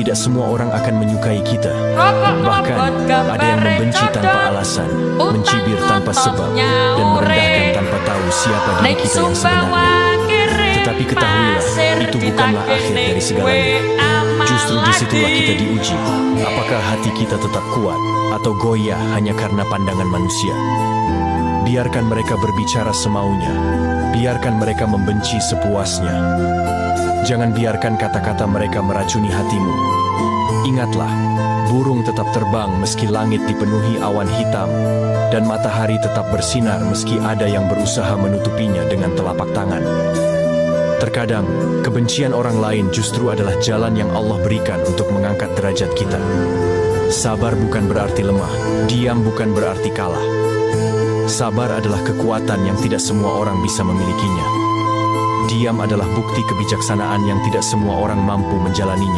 tidak semua orang akan menyukai kita. Bahkan, ada yang membenci tanpa alasan, mencibir tanpa sebab, dan merendahkan tanpa tahu siapa diri kita yang sebenarnya. Tetapi ketahuilah, itu bukanlah akhir dari segalanya. Justru disitulah kita diuji. Apakah hati kita tetap kuat, atau goyah hanya karena pandangan manusia? Biarkan mereka berbicara semaunya. Biarkan mereka membenci sepuasnya. Jangan biarkan kata-kata mereka meracuni hatimu. Ingatlah, burung tetap terbang meski langit dipenuhi awan hitam, dan matahari tetap bersinar meski ada yang berusaha menutupinya dengan telapak tangan. Terkadang, kebencian orang lain justru adalah jalan yang Allah berikan untuk mengangkat derajat kita. Sabar bukan berarti lemah, diam bukan berarti kalah. Sabar adalah kekuatan yang tidak semua orang bisa memilikinya. Diam adalah bukti kebijaksanaan yang tidak semua orang mampu menjalaninya.